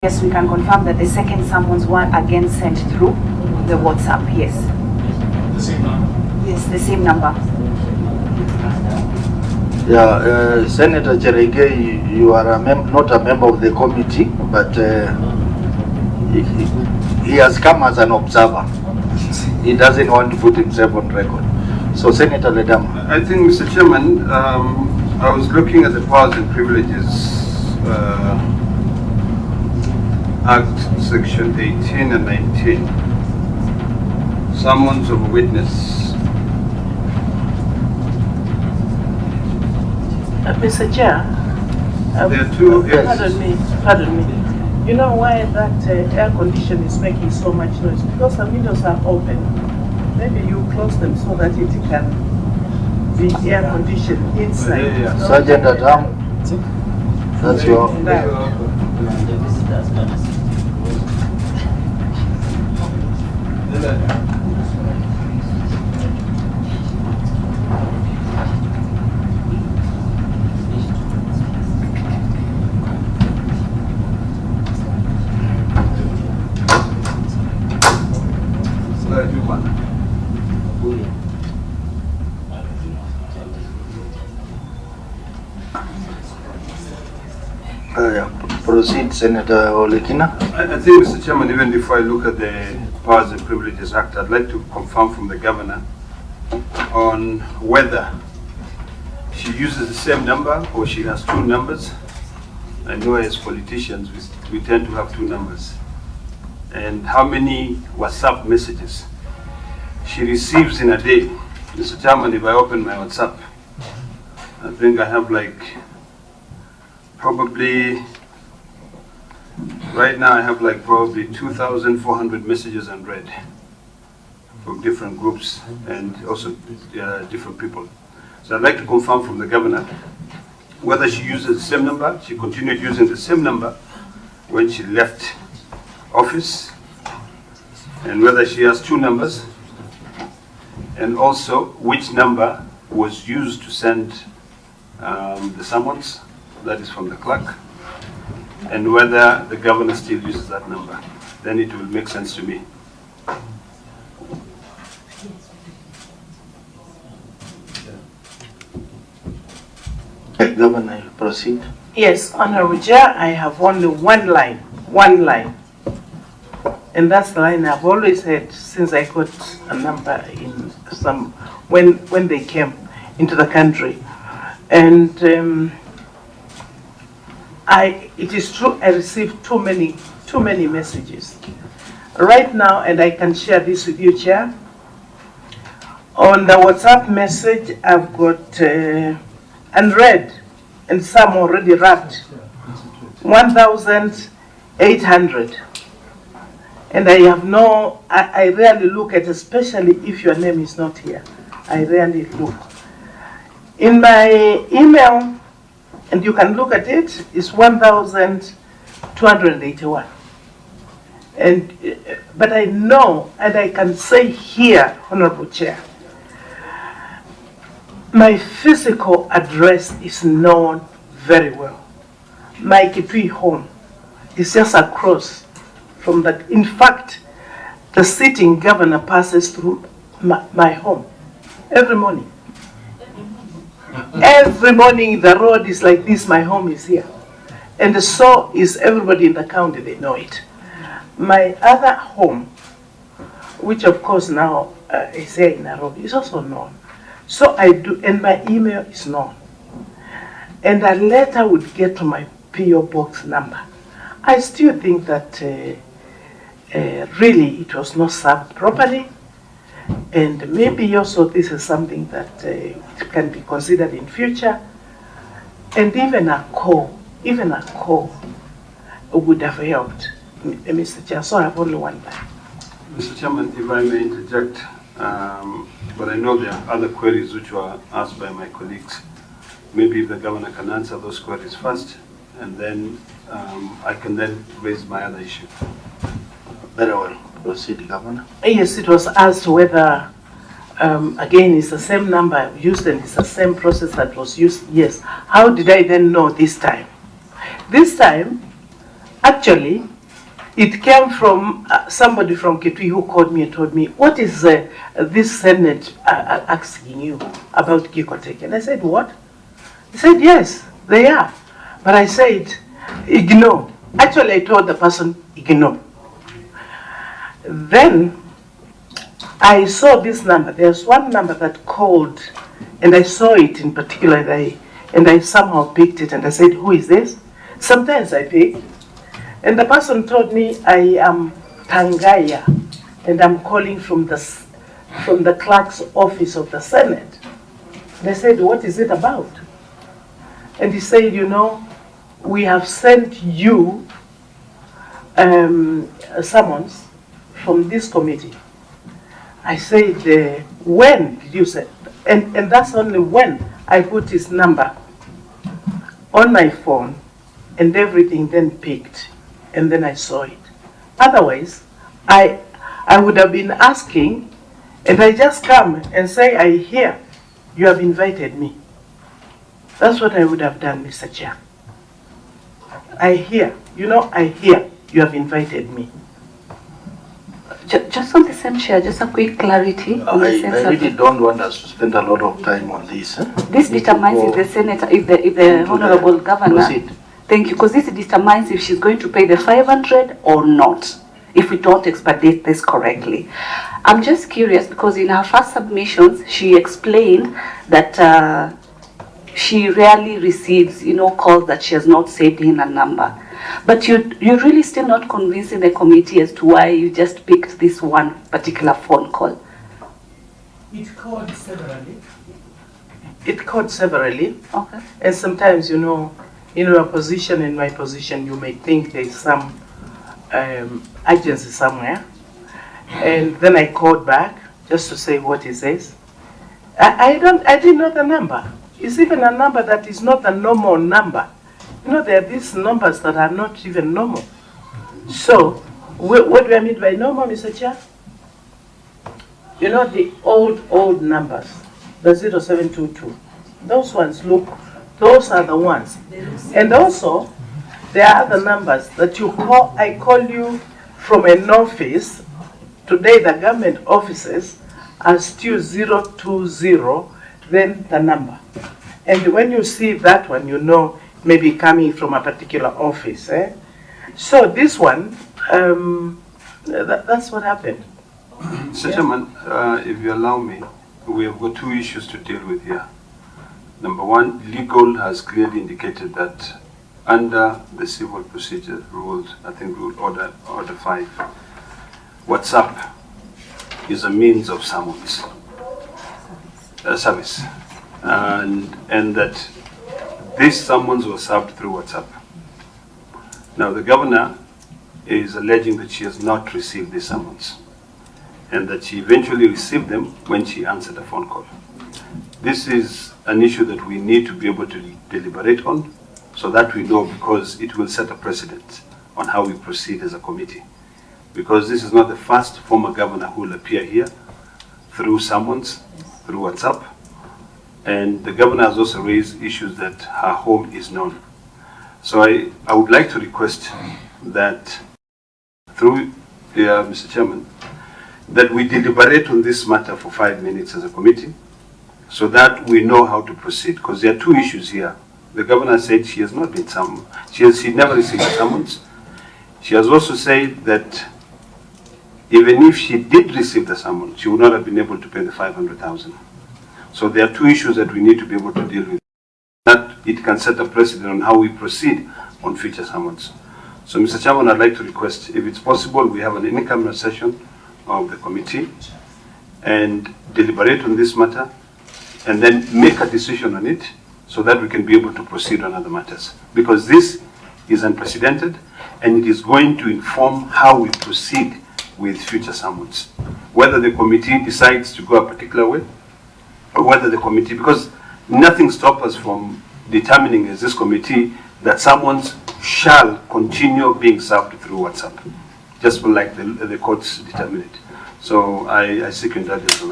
Yes, we can confirm that the second summons were again sent through the WhatsApp, yes. The same number? Yes, the same number. Yeah, Senator Cherege, you are not a member of the committee, but he has come as an observer. He doesn't want to put himself on record. So, Senator Ledama. I think, Mr. Chairman, I was looking at the powers and privileges Act Section 18 and 19. Summons of a witness. Mr. Chair, There are two. pardon me. You know why that air condition is making so much noise? Because the windows are open. Maybe you close them so that it can be air conditioned inside. Yeah. No? Sergeant at Arm, that's your... Proceed, Senator Olekina. I think, Mr. Chairman, even before I look at the Powers and Privileges Act, I'd like to confirm from the governor on whether she uses the same number or she has two numbers. I know as politicians, we tend to have two numbers. And how many WhatsApp messages she receives in a day. Mr. Chairman, if I open my WhatsApp, I think I have probably, right now I have probably 2,400 messages unread from different groups and also different people. So I'd like to confirm from the governor whether she uses the same number, she continued using the same number when she left office, and whether she has two numbers, and also which number was used to send the summons, that is from the clerk, and whether the governor still uses that number. Then it will make sense to me. Governor, proceed. Yes, Honorable Chair, I have only one line. And that's the line I've always had since I got a number in some, when they came into the country. And it is true, I received too many messages. Right now, and I can share this with you, Chair, on the WhatsApp message, I've got unread and some already wrapped, 1,800. And I have I rarely look at, especially if your name is not here, I rarely look. In my email, and you can look at it, it's 1,281. But I know, and I can say here, Honorable Chair, my physical address is known very well. My Kitui home is just across from that. In fact, the sitting governor passes through my home every morning. Every morning the road is like this, my home is here. And so is everybody in the county, they know it. My other home, which of course now is here in Nairobi, is also known. So I do, and my email is known. And a letter would get to my PO box number. I still think that really it was not served properly. And maybe also this is something that it can be considered in future. And even a call would have helped, Mr. Chair. So I have only one line. Mr. Chairman, if I may interject, but I know there are other queries which were asked by my colleagues. Maybe if the governor can answer those queries first, and then I can then raise my other issue. Very well. Proceed, Governor. Yes, it was asked whether, again, it's the same number I've used and it's the same process that was used. Yes. How did I then know this time? This time, Actually, it came from somebody from Kitui who called me and told me, what is this Senate asking you about Kikoteke? And I said, what? He said, yes, they are. But I said, ignore. Actually, I told the person, ignore. Then I saw this number. There's one number that called, and I saw it in particular, and I somehow picked it, and I said, who is this? Sometimes I pick, and the person told me, I am Tangaya, and I'm calling from the clerk's office of the Senate. And I said, what is it about? And he said, you know, we have sent you a summons from this committee. I said, when did you say? And that's only when I put his number on my phone and everything then picked, and then I saw it. Otherwise, I would have been asking, and I just come and say, I hear you have invited me. That's what I would have done, Mr. Chair. I hear, I hear you have invited me. Just on the same chair, just a quick clarity. On the sense I really don't want us to spend a lot of time on this. This determines if the senator, if the honorable governor. Proceed. Thank you, because this determines if she's going to pay the 500 or not, if we don't expedite this correctly. I'm just curious because in her first submissions, she explained that she rarely receives, calls that she has not saved in a number. But you're really still not convincing the committee as to why you just picked this one particular phone call. It called severally. It called severally. Okay. And sometimes, in your position and my position, you may think there's some agency somewhere. And then I called back just to say what is this. I didn't know the number. It's even a number that is not a normal number. There are these numbers that are not even normal. So, what do I mean by normal, Mr. Chair? The old numbers, the 0722. Those ones those are the ones. And also, there are other numbers that you call, I call you from an office. Today, the government offices are still 020, then the number. And when you see that one, maybe coming from a particular office. So this one, that's what happened. Mr. Chairman, if you allow me, we have got two issues to deal with here. Number one, legal has clearly indicated that under the civil procedure rules, I think rule order 5, WhatsApp is a means of summons, service, and that this summons was served through WhatsApp. Now the governor is alleging that she has not received the summons and that she eventually received them when she answered a phone call. This is an issue that we need to be able to deliberate on so that we know, because it will set a precedent on how we proceed as a committee. Because this is not the first former governor who will appear here through summons, through WhatsApp. And the governor has also raised issues that her home is known. So I would like to request that through Mr. Chairman, that we deliberate on this matter for 5 minutes as a committee so that we know how to proceed, because there are two issues here. The governor said she has not been summoned. She never received a summons. She has also said that even if she did receive the summons, she would not have been able to pay the 500,000. So there are two issues that we need to be able to deal with. That it can set a precedent on how we proceed on future summons. So Mr. Chairman, I'd like to request, if it's possible, we have an in-camera session of the committee and deliberate on this matter and then make a decision on it so that we can be able to proceed on other matters. Because this is unprecedented and it is going to inform how we proceed with future summons. Whether the committee decides to go a particular way, or whether the committee, because nothing stops us from determining as this committee that summons shall continue being served through WhatsApp, just like the courts determine it. So I second that as well.